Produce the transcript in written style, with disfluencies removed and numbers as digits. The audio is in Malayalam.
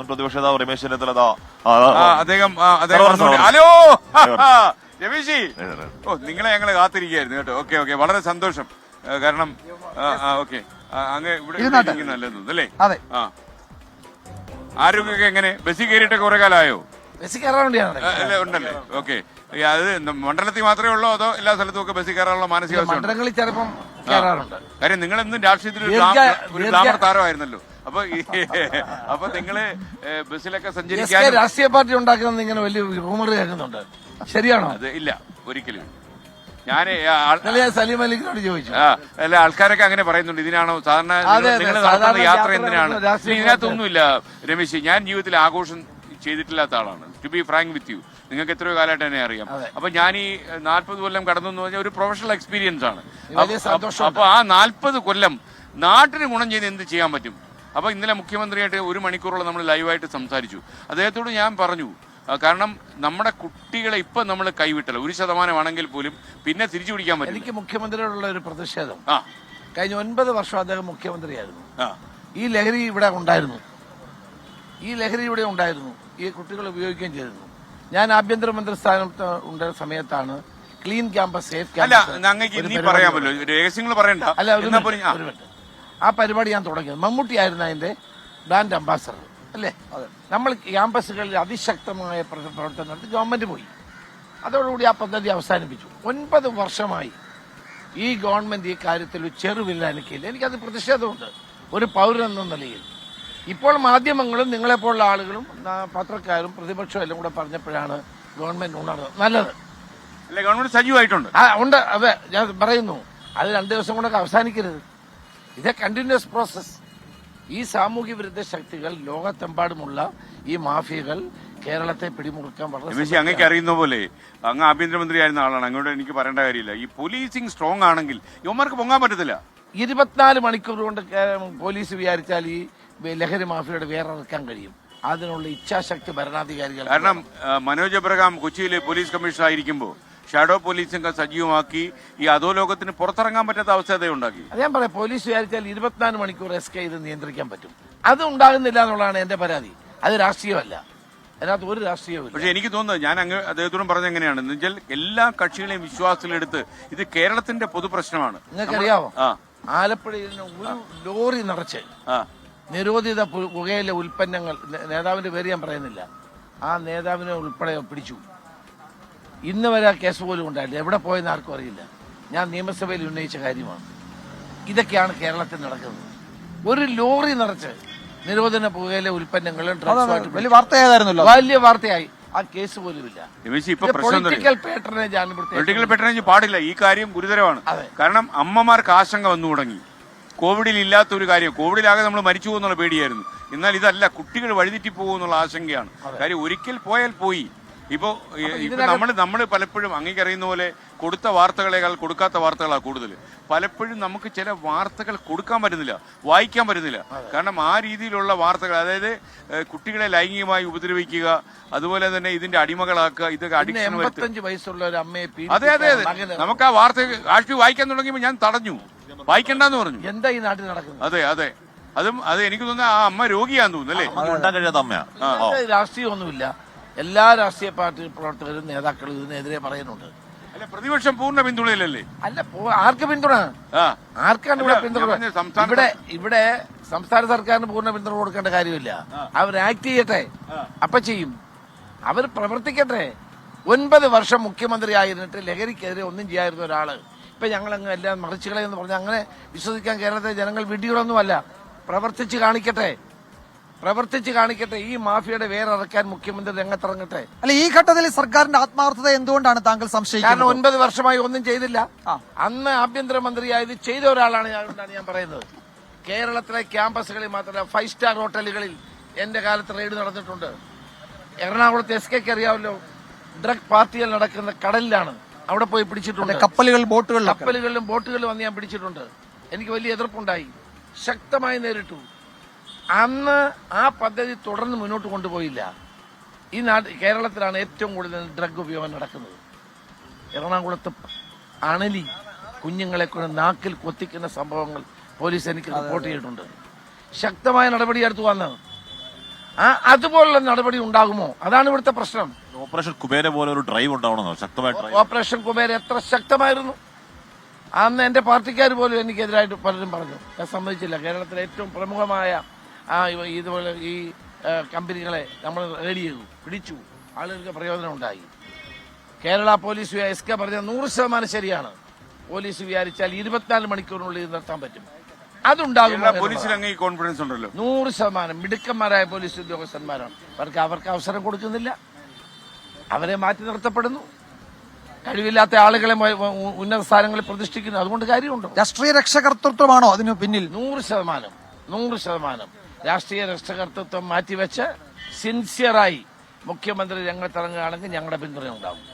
മുൻ പ്രതിപക്ഷ നേതാവ് രമേശ് ചെന്നിത്തല അദ്ദേഹം ഹലോ രമേശി, ഓ നിങ്ങളെ ഞങ്ങള് കാത്തിരിക്കുകയായിരുന്നു കേട്ടോ. ഓക്കെ ഓക്കെ, വളരെ സന്തോഷം. കാരണം ഓക്കെ അങ്ങ് ഇവിടെ നല്ലത് അല്ലേ? ആ, ആരോഗ്യമൊക്കെ എങ്ങനെ? ബസ്സിൽ കയറിയിട്ടൊക്കെ കുറെ കാലമായോ? ഉണ്ടല്ലേ? ഓക്കെ. അത് മണ്ഡലത്തിൽ മാത്രമേ ഉള്ളൂ അതോ എല്ലാ സ്ഥലത്തും ഒക്കെ ബസ്സിൽ കയറാനുള്ള മാനസികാവസ്ഥ? ചിലപ്പം കയറാറുണ്ട്. കാര്യം നിങ്ങൾ എന്നും രാഷ്ട്രീയത്തിൽ ഒരു ഗ്ലാമർ താരമായിരുന്നല്ലോ. അപ്പൊ നിങ്ങള് ബസ്സിലൊക്കെ സഞ്ചരിക്കാൻ രാഷ്ട്രീയ പാർട്ടി ഉണ്ടാക്കുന്ന ഇങ്ങനെ വലിയ റൂമർ കേൾക്കുന്നുണ്ട്, ശരിയാണോ? അത് ഇല്ല, ഒരിക്കലും. ഞാൻ സലീം അലിക്കിനോട് ചോദിച്ചു. അല്ല, ആൾക്കാരൊക്കെ അങ്ങനെ പറയുന്നുണ്ട്. ഇതിനാണോ സാധാരണ നിങ്ങൾ നടത്തുന്ന യാത്ര എന്തിനാണ്? ഇതിനകത്തൊന്നുമില്ല രമേശ്. ഞാൻ ജീവിതത്തിൽ ആഘോഷം ചെയ്തിട്ടില്ലാത്ത ആളാണ്, to be frank with you. നിങ്ങൾക്ക് എത്രയോ കാലമായിട്ട് തന്നെ അറിയാം. അപ്പൊ ഞാൻ ഈ 40 കൊല്ലം കടന്നു എന്ന് പറഞ്ഞാൽ ഒരു പ്രൊഫഷണൽ എക്സ്പീരിയൻസ് ആണ്. അപ്പൊ ആ 40 കൊല്ലം നാട്ടിന് ഗുണം ചെയ്ത് എന്ത് ചെയ്യാൻ പറ്റും? അപ്പൊ ഇന്നലെ മുഖ്യമന്ത്രിയായിട്ട് 1 മണിക്കൂറോളം നമ്മൾ ലൈവായിട്ട് സംസാരിച്ചു. അദ്ദേഹത്തോട് ഞാൻ പറഞ്ഞു, കാരണം നമ്മുടെ കുട്ടികളെ ഇപ്പൊ നമ്മൾ കൈവിട്ടല്ലോ, 1% പോലും പിന്നെ തിരിച്ചു പിടിക്കാൻ പറ്റും. എനിക്ക് മുഖ്യമന്ത്രിയോടുള്ള ഒരു പ്രതിഷേധം, കഴിഞ്ഞ 9 വർഷം അദ്ദേഹം മുഖ്യമന്ത്രിയായിരുന്നു. ഈ ലഹരി ഇവിടെ ഉണ്ടായിരുന്നു, ഈ കുട്ടികൾ ഉപയോഗിക്കുകയും ചെയ്തിരുന്നു. ഞാൻ ആഭ്യന്തരമന്ത്രി സ്ഥാനത്ത് ഉണ്ടായ സമയത്താണ് ക്ലീൻ ക്യാമ്പസ്, സേഫ് ക്യാമ്പസ് പറയാമല്ലോ, രഹസ്യങ്ങൾ പറയണ്ട. അല്ല, ആ പരിപാടി ഞാൻ തുടങ്ങിയത്. മമ്മൂട്ടി ആയിരുന്നു അതിന്റെ ബ്രാൻഡ് അംബാസഡർ അല്ലേ? നമ്മൾ ക്യാമ്പസുകളിൽ അതിശക്തമായ പ്രവർത്തനം നടത്തി ഗവൺമെന്റ് പോയി. അതോടുകൂടി ആ പദ്ധതി അവസാനിപ്പിച്ചു. 9 വർഷമായി ഈ ഗവൺമെന്റ് ഈ കാര്യത്തിൽ ഒരു ചെറുവില്ല എനിക്കില്ല. എനിക്കത് പ്രതിഷേധമുണ്ട് ഒരു പൗരൻ എന്ന നിലയിൽ. ഇപ്പോൾ മാധ്യമങ്ങളും നിങ്ങളെപ്പോലുള്ള ആളുകളും പത്രക്കാരും പ്രതിപക്ഷവും എല്ലാം കൂടെ പറഞ്ഞപ്പോഴാണ് ഗവൺമെന്റ് ഉണർന്നത്. നല്ലത്, ഗവൺമെന്റ് സജീവമായിട്ടുണ്ട്. ഉണ്ട്. അതെ, ഞാൻ പറയുന്നു, അത് 2 ദിവസം കൊണ്ടൊക്കെ അവസാനിക്കരുത്. ഇത് കണ്ടിന്യൂസ് പ്രോസസ്. ഈ സാമൂഹ്യ വിരുദ്ധ ശക്തികൾ, ലോകത്തെമ്പാടുമുള്ള ഈ മാഫിയകൾ കേരളത്തെ പിടിമുറുക്കാൻ വളരെ അങ്ങേക്ക് അറിയുന്ന പോലെ അങ്ങ് ആഭ്യന്തരമന്ത്രി ആയിരുന്ന ആളാണ്. അങ്ങോട്ട് എനിക്ക് പറയേണ്ട കാര്യമില്ല. ഈ പോലീസിംഗ് സ്ട്രോങ് ആണെങ്കിൽ ഇവന്മാർക്ക് പൊങ്ങാൻ പറ്റത്തില്ല. 24 മണിക്കൂർ കൊണ്ട് പോലീസ് വിചാരിച്ചാൽ ഈ ലഹരി മാഫിയയുടെ വേറിറക്കാൻ കഴിയും. അതിനുള്ള ഇച്ഛാശക്തി ഭരണാധികാരികൾ. കാരണം മനോജ് എബ്രഹാം കൊച്ചിയിലെ പോലീസ് കമ്മീഷണർ ആയിരിക്കുമ്പോൾ ഷാഡോ പോലീസിംഗ് സജീവമാക്കി ഈ അധോലോകത്തിന് പുറത്തിറങ്ങാൻ പറ്റാത്ത അവസ്ഥ ഉണ്ടാക്കി. ഞാൻ പറയാം, പോലീസ് വിചാരിച്ചാൽ 24 മണിക്കൂർ എസ്കേ ചെയ്ത് നിയന്ത്രിക്കാൻ പറ്റും. അത് ഉണ്ടാകുന്നില്ല എന്നുള്ളതാണ് എന്റെ പരാതി. അത് രാഷ്ട്രീയമല്ല, അതിനകത്ത് ഒരു രാഷ്ട്രീയവും. പക്ഷെ എനിക്ക് തോന്നുന്നത്, ഞാൻ അദ്ദേഹത്തോടും പറഞ്ഞ എങ്ങനെയാണെന്ന് വെച്ചാൽ, എല്ലാ കക്ഷികളെയും വിശ്വാസത്തിലെടുത്ത് ഇത് കേരളത്തിന്റെ പൊതുപ്രശ്നമാണ്. നിങ്ങൾക്കറിയാവോ, ആലപ്പുഴയിൽ ഒരു ലോറി നിറച്ച് നിരോധിത പുകയില ഉൽപ്പന്നങ്ങൾ, നേതാവിന്റെ പേര് ഞാൻ പറയുന്നില്ല, ആ നേതാവിനെ ഉൾപ്പെടെ പിടിച്ചു. ഇന്ന് വരെ ആ കേസ് പോലും ഉണ്ടായില്ല. എവിടെ പോയെന്ന് ആർക്കും അറിയില്ല. ഞാൻ നിയമസഭയിൽ ഉന്നയിച്ച കാര്യമാണ്. ഇതൊക്കെയാണ് കേരളത്തിൽ നടക്കുന്നത്. ഒരു ലോറി നിറച്ച് നിരോധന പുകയില ഉൽപ്പന്നങ്ങളും ഡ്രഗ്സുമായിട്ട് വലിയ വാർത്തയായിരുന്നല്ലോ, വലിയ വാർത്തയായി. ആ കേസ് പോലും ഇല്ല. പൊളിറ്റിക്കൽ പാട്ടേണേജ് പാടില്ല. ഈ കാര്യം ഗുരുതരമാണ്. കാരണം അമ്മമാർക്ക് ആശങ്ക വന്നു തുടങ്ങി. കോവിഡിൽ ഇല്ലാത്ത ഒരു കാര്യം, കോവിഡിലാകെ നമ്മൾ മരിച്ചു പോകുന്നുള്ള പേടിയായിരുന്നു. എന്നാൽ ഇതല്ല, കുട്ടികൾ വഴിതെറ്റി പോകുമെന്നുള്ള ആശങ്കയാണ്. കാര്യം ഒരിക്കൽ പോയാൽ പോയി. ഇപ്പോ നമ്മൾ പലപ്പോഴും അങ്ങേക്കറിയുന്ന പോലെ കൊടുത്ത വാർത്തകളേക്കാൾ കൊടുക്കാത്ത വാർത്തകളാണ് കൂടുതൽ. പലപ്പോഴും നമുക്ക് ചില വാർത്തകൾ കൊടുക്കാൻ പറ്റുന്നില്ല, വായിക്കാൻ പറ്റുന്നില്ല. കാരണം ആ രീതിയിലുള്ള വാർത്തകൾ, അതായത് കുട്ടികളെ ലൈംഗികമായി ഉപദ്രവിക്കുക, അതുപോലെ തന്നെ ഇതിന്റെ അടിമകളാക്കുക, ഇതൊക്കെ അഡിക്ഷൻ. 85 വയസ്സുള്ള ഒരു അമ്മയെ അതെ അതെ അതെ, നമുക്ക് ആ വാർത്ത ആഴ്ച വായിക്കാൻ തുടങ്ങിയപ്പോൾ ഞാൻ തടഞ്ഞു, വായിക്കണ്ടെന്ന് പറഞ്ഞു. എന്താ ഈ നാട്ടിൽ നടക്കുന്നത്? അതെ അതെ, അത് എനിക്ക് തോന്നുന്നു ആ അമ്മ രോഗിയാന്ന് തോന്നുന്നു അല്ലേ? രാഷ്ട്രീയമൊന്നുമില്ല. എല്ലാ രാഷ്ട്രീയ പാർട്ടി പ്രവർത്തകരും നേതാക്കളും ഇതിനെതിരെ പറയുന്നുണ്ട്. അല്ല, പ്രതിപക്ഷം പൂർണ്ണ പിന്തുണയിലല്ലേ? അല്ല, ആർക്ക് പിന്തുണ? ആർക്കാണ് ഇവിടെ പിന്തുണ? ഇവിടെ സംസ്ഥാന സർക്കാരിന് പൂർണ്ണ പിന്തുണ കൊടുക്കേണ്ട കാര്യമില്ല. അവർ ആക്ട് ചെയ്യട്ടെ, അപ്പൊ ചെയ്യും. അവർ പ്രവർത്തിക്കട്ടെ. 9 വർഷം മുഖ്യമന്ത്രി ആയിരുന്നിട്ട് ലഹരിക്കെതിരെ ഒന്നും ചെയ്യായിരുന്ന ഒരാള് ഇപ്പൊ ഞങ്ങളങ്ങ് എല്ലാം മറിച്ചുകളെന്ന് പറഞ്ഞാൽ അങ്ങനെ വിശ്വസിക്കാൻ കേരളത്തിലെ ജനങ്ങൾ വിഡ്ഢികളൊന്നുമല്ല. പ്രവർത്തിച്ച് കാണിക്കട്ടെ. ഈ മാഫിയയുടെ വേറിറക്കാൻ മുഖ്യമന്ത്രി രംഗത്തിറങ്ങട്ടെ. അല്ല, ഈ ഘട്ടത്തിൽ സർക്കാരിന്റെ ആത്മാർത്ഥത എന്തുകൊണ്ടാണ് താങ്കൾ സംശയിക്കുന്നത്? കാരണം 9 വർഷമായി ഒന്നും ചെയ്തില്ല. അന്ന് ആഭ്യന്തരമന്ത്രിയായത് ചെയ്ത ഒരാളാണ് ഞാൻ പറയുന്നത്. കേരളത്തിലെ ക്യാമ്പസുകളിൽ മാത്രമല്ല, 5 സ്റ്റാർ ഹോട്ടലുകളിൽ എന്റെ കാലത്ത് റെയ്ഡ് നടന്നിട്ടുണ്ട്. എറണാകുളത്തെ SKക്ക് അറിയാമല്ലോ, ഡ്രഗ് പാർട്ടികൾ നടക്കുന്ന കടലിലാണ്. അവിടെ പോയി പിടിച്ചിട്ടുണ്ട്. കപ്പലുകളിലും ബോട്ടുകളിലും വന്ന് ഞാൻ പിടിച്ചിട്ടുണ്ട്. എനിക്ക് വലിയ എതിർപ്പുണ്ടായി, ശക്തമായി നേരിട്ടു. അന്ന് ആ പദ്ധതി തുടർന്ന് മുന്നോട്ട് കൊണ്ടുപോയില്ല. ഈ കേരളത്തിലാണ് ഏറ്റവും കൂടുതൽ ഡ്രഗ് ഉപയോഗം നടക്കുന്നത്. എറണാകുളത്ത് അണലി കുഞ്ഞുങ്ങളെ കൊണ്ട് നാക്കിൽ കൊത്തിക്കുന്ന സംഭവങ്ങൾ പോലീസ് എനിക്ക് റിപ്പോർട്ട് ചെയ്തിട്ടുണ്ട്. ശക്തമായ നടപടിയെടുത്തു വന്നത്. അതുപോലുള്ള നടപടി ഉണ്ടാകുമോ? അതാണ് ഇവിടുത്തെ പ്രശ്നം. ഓപ്പറേഷൻ കുബേര പോലെ ഒരു ഡ്രൈവ് ഉണ്ടാവണമെന്നോ? ശക്തമായ ഡ്രൈവ്. ഓപ്പറേഷൻ കുബേര എത്ര ശക്തമായിരുന്നു! അന്ന് എന്റെ പാർട്ടിക്കാർ പോലും എനിക്കെതിരായിട്ട് പലരും പറഞ്ഞു. ഞാൻ സമ്മതിച്ചില്ല. കേരളത്തിലെ ഏറ്റവും പ്രമുഖമായ ഇതുപോലെ ഈ കമ്പനികളെ നമ്മൾ റെഡി ചെയ്തു, പിടിച്ചു, ആളുകൾക്ക് പ്രയോജനം ഉണ്ടായി. കേരള പോലീസ് എസ് കെ പറഞ്ഞ 100% ശരിയാണ്. പോലീസ് വിചാരിച്ചാൽ 24 മണിക്കൂറിനുള്ളിൽ നിർത്താൻ പറ്റും. അതുണ്ടാകും. പോലീസിൽ അങ്ങ് കോൺഫിഡൻസ് ഉണ്ടല്ലോ. 100% മിടുക്കന്മാരായ പോലീസ് ഉദ്യോഗസ്ഥന്മാരാണ്. അവർക്ക് അവസരം കൊടുക്കുന്നില്ല, അവരെ മാറ്റി നിർത്തപ്പെടുന്നു. കഴിവില്ലാത്ത ആളുകളെ ഉന്നത സ്ഥാനങ്ങളിൽ പ്രതിഷ്ഠിക്കുന്നു. അതുകൊണ്ട് കാര്യമുണ്ടോ? രാഷ്ട്രീയ രക്ഷകർത്തൃത്വമാണോ അതിനു പിന്നിൽ? 100% രാഷ്ട്രീയ രക്ഷകർത്തൃത്വം മാറ്റിവെച്ച് സിൻസിയറായി മുഖ്യമന്ത്രി രംഗത്തിറങ്ങുകയാണെങ്കിൽ ഞങ്ങളുടെ പിന്തുണ ഉണ്ടാവും.